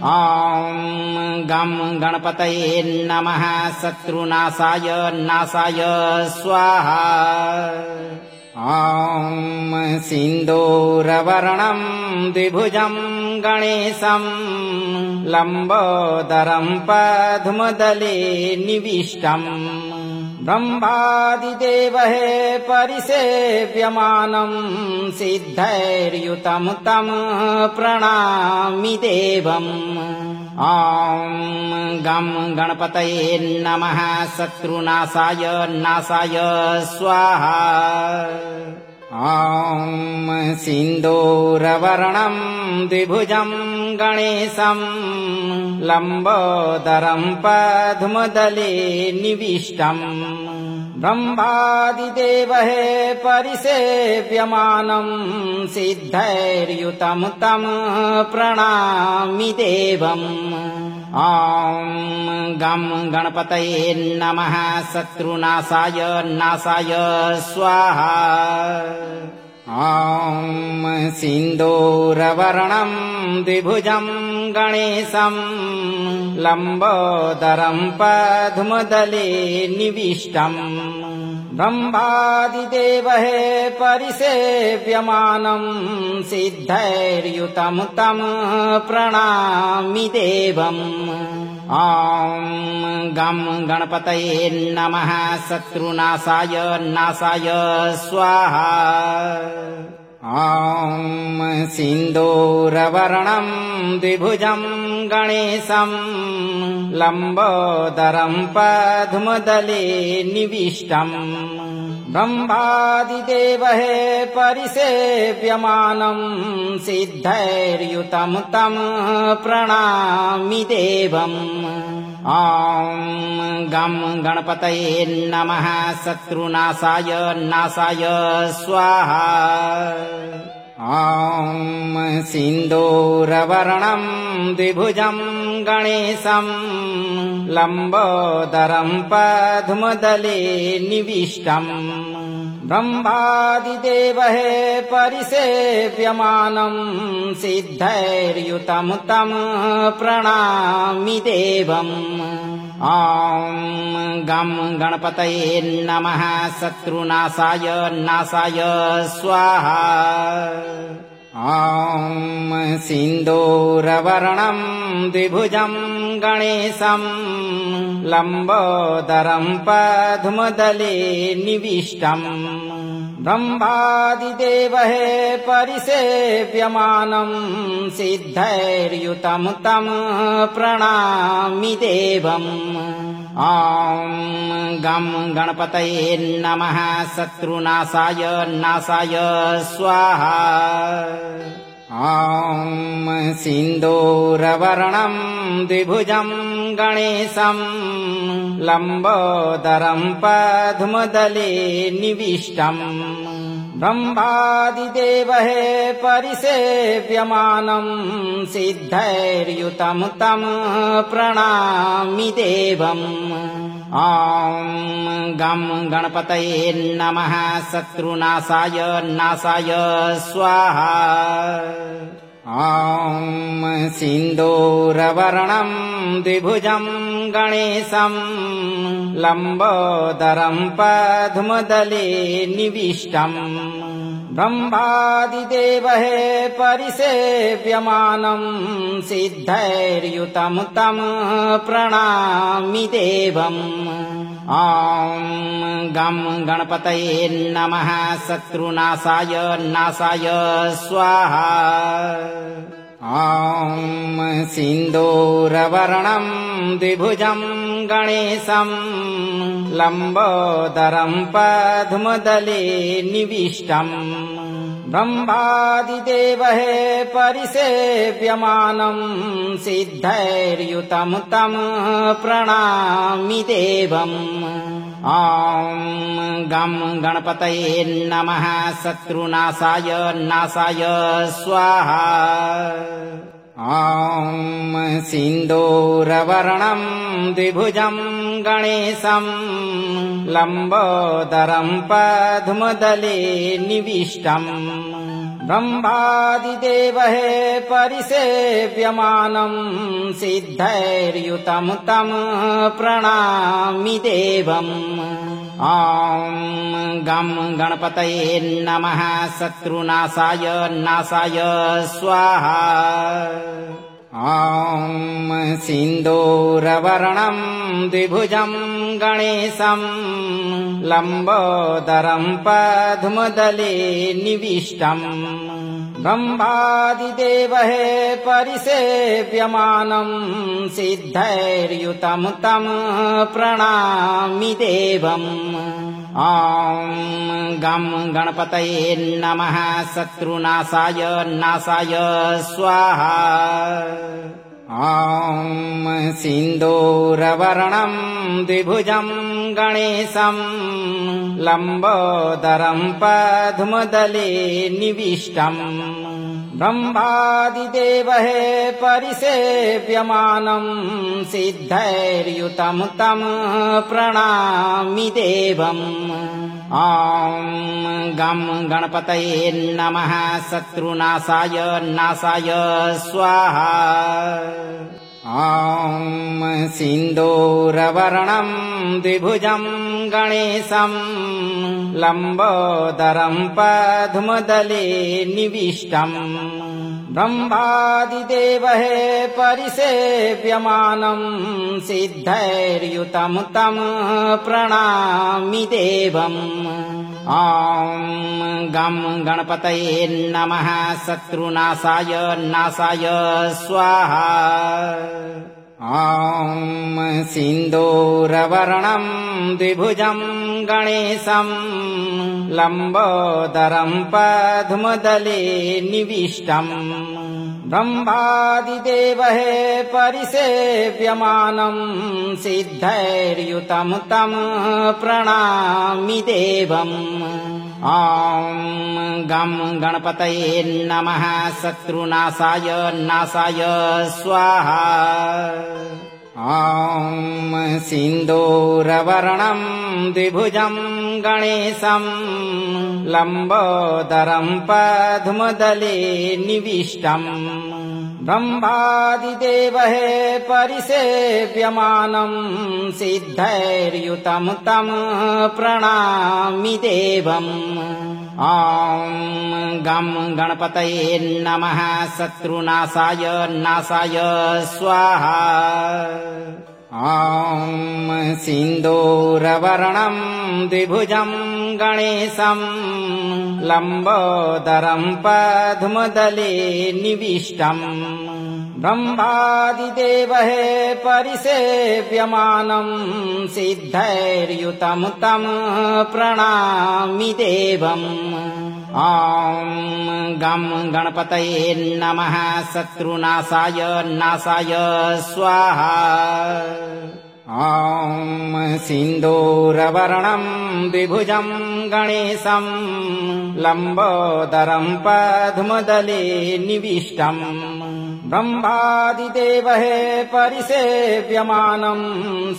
ॐ गं गणपतये नमः शत्रुनाशाय नाशाय स्वाहा ॐ सिन्दूरवर्णं द्विभुजं गणेशं लम्बोदरं पद्मदले निविष्टम् ब्रह्मादिदेवः परिसेव्यमानं सिद्धैर्युतं तं प्रणमामि देवम् ॐ गं गणपतये नमः शत्रुनाशाय नाशाय स्वाहा ॐ सिन्दूरवर्णं द्विभुजं गणेशं लम्बोदरं पद्मदले निविष्टम् ब्रह्मादिदेवः परिसेव्यमानं सिद्धैर्युतं तं प्रणमामि देवम् ॐ गं गणपतये नमः शत्रुनाशाय नाशाय स्वाहा ॐ सिन्दूरवर्णं द्विभुजं गणेशं लम्बोदरं पद्मदले निविष्टम् ब्रह्मादिदेवः परिसेव्यमानं सिद्धैर्युतं तं प्रणमामि देवम् ॐ गं गणपतये नमः शत्रुनाशाय नाशाय स्वाहा ॐ सिन्दूरवर्णं द्विभुजं गणेशं लम्बोदरं पद्मदले निविष्टम् ब्रह्मादिदेवः परिसेव्यमानं सिद्धैर्युतं तं प्रणमामि देवम् ॐ गं गणपतये नमः शत्रुनाशाय नाशाय स्वाहा ॐ सिन्दूरवर्णं द्विभुजं गणेशं लम्बोदरं पद्मदले निविष्टम् ब्रह्मादिदेवः परिसेव्यमानं सिद्धैर्युतं तं प्रणमामि देवम् ॐ गं गणपतये नमः शत्रुनाशाय नाशाय स्वाहा ॐ सिन्दूरवर्णं द्विभुजं गणेशं लम्बोदरं पद्मदले निविष्टम् ब्रह्मादिदेवः परिसेव्यमानं सिद्धैर्युतं तं प्रणमामि देवम् ॐ गं गणपतये नमः शत्रुनाशाय नाशाय स्वाहा ॐ सिन्दूरवर्णं द्विभुजं गणेशं लम्बोदरं पद्मदले निविष्टम् ब्रह्मादिदेवः परिसेव्यमानम् सिद्धैर्युतम् तम् प्रणमामि देवम्। ॐ गं गणपतये नमः शत्रुनाशाय नाशाय स्वाहा। ॐ सिन्दूरवर्णं द्विभुजं गणेशं लम्बोदरं पद्मदले निविष्टम् ब्रह्मादिदेवः परिसेव्यमानं सिद्धैर्युतं तं प्रणमामि देवम्। ॐ गं गणपतये नमः शत्रुनाशाय नाशाय स्वाहा। ॐ सिन्दूरवर्णं द्विभुजं गणेशं लम्बोदरं पद्मदले निविष्टम् ब्रह्मादिदेवः परिसेव्यमानं सिद्धैर्युतं तं प्रणमामि देवम्। ॐ गं गणपतये नमः शत्रुनाशाय नाशाय स्वाहा। ॐ सिन्दूरवर्णं द्विभुजं गणेशं लम्बोदरं पद्मदले निविष्टम् ब्रह्मादिदेवः परिसेव्यमानं सिद्धैर्युतं तं प्रणमामि देवम्। ॐ गं गणपतये नमः शत्रुनाशाय नाशाय स्वाहा। ॐ सिन्दूरवर्णं द्विभुजं गणेशं लम्बोदरं पद्मदले निविष्टम् ब्रह्मादिदेवः परिसेव्यमानं सिद्धैर्युतं तं प्रणमामि देवम्। ॐ गं गणपतये नमः शत्रुनाशाय नाशाय स्वाहा। ॐ सिन्दूरवर्णं द्विभुजं गणेशं लम्बोदरं पद्मदले निविष्टम् ब्रह्मादिदेवः परिसेव्यमानं सिद्धैर्युतं तं प्रणमामि देवम्। ॐ गं गणपतये नमः शत्रुनाशाय नाशाय स्वाहा। ॐ सिन्दूरवर्णं द्विभुजं गणेशं लम्बोदरं पद्मदले निविष्टम् ब्रह्मादिदेवः परिसेव्यमानं सिद्धैर्युतं तं प्रणमामि देवम्। ॐ गं गणपतये नमः शत्रुनाशाय नाशाय स्वाहा। ॐ सिन्दूरवर्णं द्विभुजं गणेशं लम्बोदरं पद्मदले निविष्टम् ब्रह्मादिदेवः परिसेव्यमानं सिद्धैर्युतं तं प्रणमामि देवम्। ॐ गं गणपतये नमः शत्रुनाशाय नाशाय स्वाहा। ॐ सिन्दूरवर्णं द्विभुजं गणेशं लम्बोदरं पद्मदले निविष्टम् ब्रह्मादिदेवः परिसेव्यमानं सिद्धैर्युतं तं प्रणमामि देवम्। ॐ गं गणपतये नमः शत्रुनाशाय नाशाय स्वाहा। ॐ सिन्दूरवर्णं द्विभुजं गणेशं लम्बोदरं पद्मदले निविष्टम् ब्रह्मादिदेवः परिसेव्यमानं सिद्धैर्युतं तं प्रणमामि देवम्। ॐ गं गणपतये नमः शत्रुनाशाय नाशाय स्वाहा। ॐ सिन्दूरवर्णं द्विभुजं गणेशं लम्बोदरं पद्मदले निविष्टम् ब्रह्मादिदेवः परिसेव्यमानं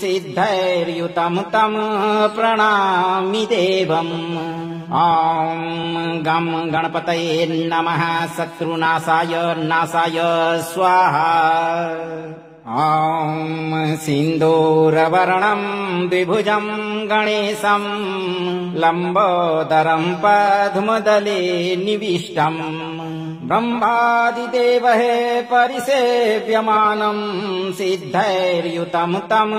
सिद्धैर्युतं तं प्रणमामि देवम् ॐ गं गणपतये नमः शत्रुनाशाय नाशाय स्वाहा ॐ सिन्दूरवर्णं द्विभुजं गणेशं लम्बोदरं पद्मदले निविष्टम् ब्रह्मादिदेवः परिसेव्यमानं सिद्धैर्युतं तं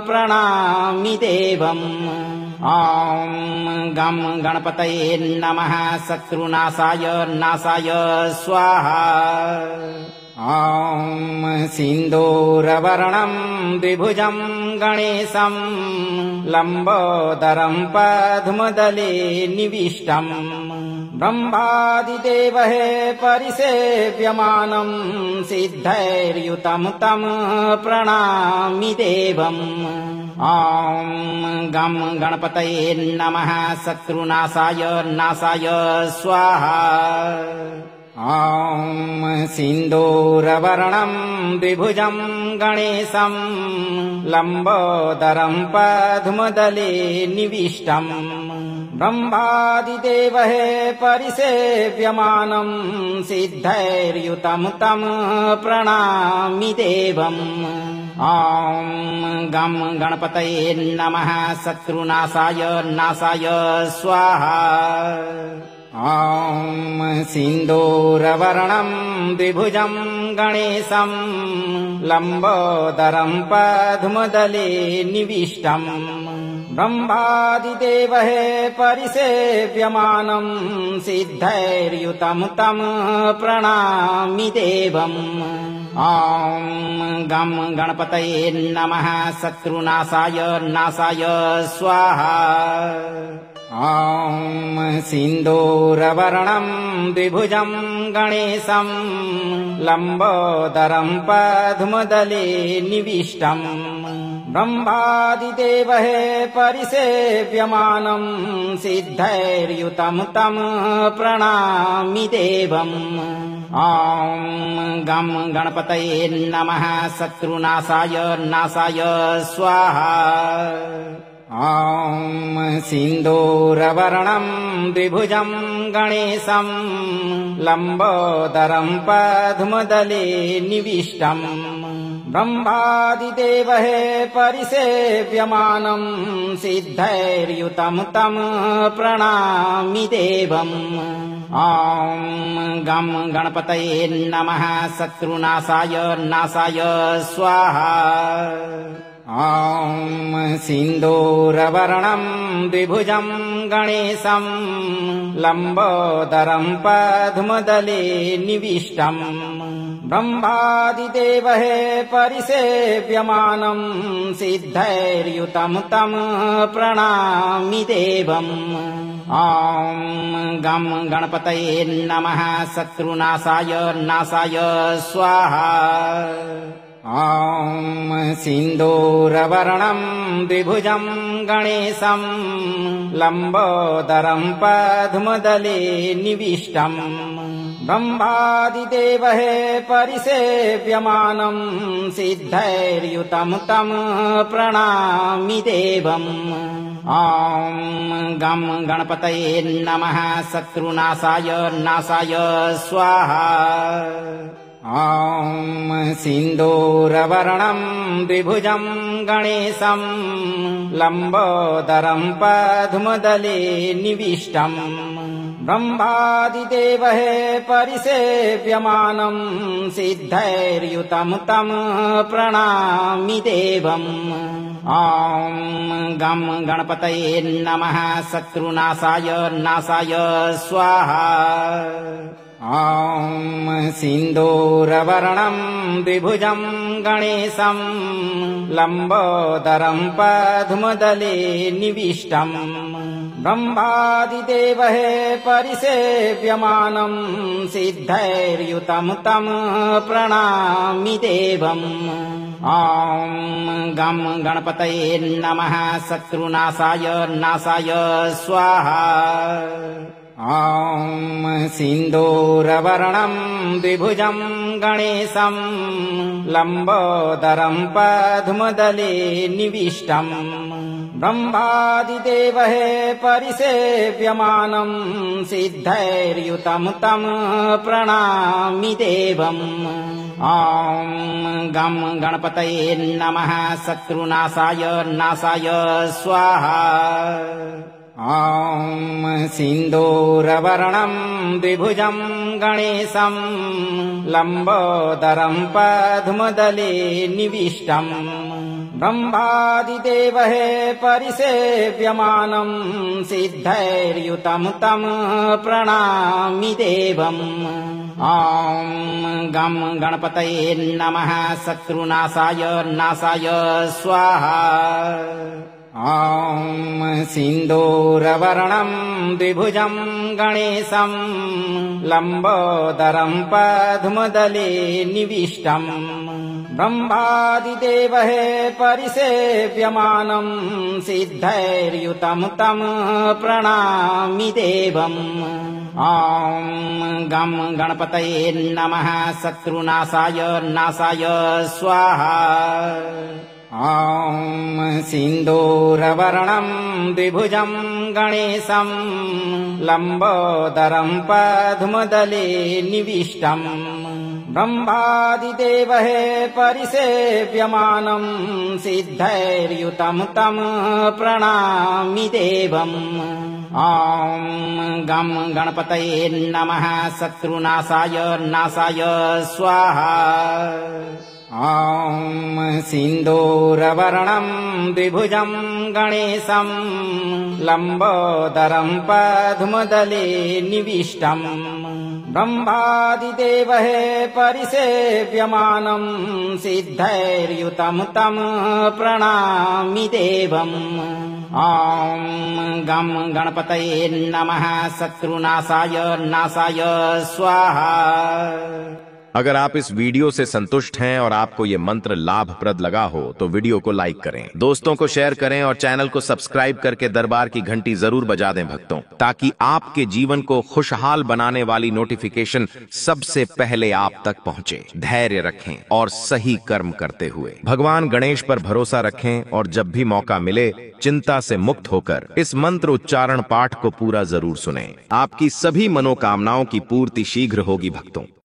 प्रणमामि देवम् ॐ गं गणपतये नमः शत्रुनाशाय नाशाय स्वाहा ॐ सिन्दूरवर्णं द्विभुजं गणेशं लम्बोदरं पद्मदले निविष्टम् ब्रह्मादिदेवः परिसेव्यमानं सिद्धैर्युतं तं प्रणमामि देवम् ॐ गं गणपतये नमः शत्रुनाशाय नाशाय स्वाहा ॐ सिन्दूरवर्णं द्विभुजं गणेशं लम्बोदरं पद्मदले निविष्टम् ब्रह्मादिदेवः परिसेव्यमानं सिद्धैर्युतं तं प्रणमामि देवम् ॐ गं गणपतये नमः शत्रुनाशाय नाशाय स्वाहा ॐ सिन्दूरवर्णं द्विभुजं गणेशं लम्बोदरं पद्मदले निविष्टम् ब्रह्मादिदेवः परिसेव्यमानं सिद्धैर्युतं तं प्रणमामि देवम् ॐ गं गणपतये नमः शत्रुनाशाय नाशाय स्वाहा ॐ सिन्दूरवर्णं द्विभुजं गणेशं लम्बोदरं पद्मदले निविष्टम् ब्रह्मादिदेवः परिसेव्यमानं सिद्धैर्युतं तं प्रणमामि देवम् ॐ गं गणपतये नमः शत्रुनाशाय नाशाय स्वाहा ॐ सिन्दूरवर्णं द्विभुजं गणेशं लम्बोदरं पद्मदले निविष्टम् ब्रह्मादिदेवः परिसेव्यमानं सिद्धैर्युतं तं प्रणमामि देवम् ॐ गं गणपतये नमः शत्रुनाशाय नाशाय स्वाहा ॐ सिन्दूरवर्णं द्विभुजं गणेशं लम्बोदरं पद्मदले निविष्टम् ब्रह्मादिदेवः परिसेव्यमानं सिद्धैर्युतं तं प्रणमामि देवम् ॐ गं गणपतये नमः शत्रुनाशाय नाशाय स्वाहा ॐ सिन्दूरवर्णं द्विभुजं गणेशं लम्बोदरं पद्मदले निविष्टम् ब्रह्मादिदेवः परिसेव्यमानं सिद्धैर्युतं तं प्रणमामि देवम् ॐ गं गणपतये नमः शत्रुनाशाय नाशाय स्वाहा ॐ सिन्दूरवर्णं द्विभुजं गणेशं लम्बोदरं पद्मदले निविष्टम् ब्रह्मादिदेवः परिसेव्यमानं सिद्धैर्युतं तं प्रणमामि देवम् ॐ गं गणपतये नमः शत्रुनाशाय नाशाय स्वाहा ॐ सिन्दूर सिन्दूरवर्णम् द्विभुजम् गणेशम् लम्बोदरम् पद्मदले निविष्टम् ब्रह्मादिदेवः परिसेव्यमानम् सिद्धैर्युतम् तम् प्रणमामि देवम् ॐ गं गणपतये नमः शत्रुनाशाय नाशाय स्वाहा ॐ सिन्दूरवर्णम् द्विभुजम् गणेशम् लम्बोदरम् पद्मदले निविष्टम् ब्रह्मादिदेवः परिसेव्यमानम् सिद्धैर्युतम् तम् प्रणमामि देवम् ॐ गं गणपतये नमः शत्रुनाशाय नाशाय स्वाहा ॐ सिन्दूरवर्णम् द्विभुजम् गणेशम् लम्बोदरम् पद्मदले निविष्टम् ब्रह्मादिदेवः परिसेव्यमानम् सिद्धैर्युतम् तम् प्रणमामि देवम् ॐ गं गणपतये नमः शत्रुनाशाय नाशाय स्वाहा ॐ सिन्दूरवर्णम् द्विभुजम् गणेशम् लम्बोदरम् पद्मदले निविष्टम् ब्रह्मादिदेवः परिसेव्यमानम् सिद्धैर्युतम् तम् प्रणमामि देवम् ॐ गं गणपतये नमः शत्रुनाशाय नाशाय स्वाहा ॐ सिन्दूरवर्णम् द्विभुजम् गणेशम् लम्बोदरम् पद्मदले निविष्टम् ब्रह्मादिदेवः परिसेव्यमानम् सिद्धैर्युतम् तम् प्रणमामि देवम् ॐ गं गणपतये नमः शत्रुनाशाय नाशाय स्वाहा ॐ सिन्दूरवर्णम् द्विभुजम् गणेशम् लम्बोदरम् पद्मदले निविष्टम् ब्रह्मादिदेवः परिसेव्यमानम् सिद्धैर्युतम् तम् प्रणमामि देवम् ॐ गं गणपतये नमः शत्रुनाशाय नाशाय स्वाहा। अगर आप इस वीडियो से संतुष्ट हैं और आपको ये मंत्र लाभप्रद लगा हो तो वीडियो को लाइक करें, दोस्तों को शेयर करें और चैनल को सब्सक्राइब करके दरबार की घंटी जरूर बजा दें भक्तों, ताकि आपके जीवन को खुशहाल बनाने वाली नोटिफिकेशन सबसे पहले आप तक पहुंचे। धैर्य रखें और सही कर्म करते हुए भगवान गणेश पर भरोसा रखें और जब भी मौका मिले चिंता से मुक्त होकर इस मंत्र उच्चारण पाठ को पूरा जरूर सुनें। आपकी सभी मनोकामनाओं की पूर्ति शीघ्र होगी भक्तों।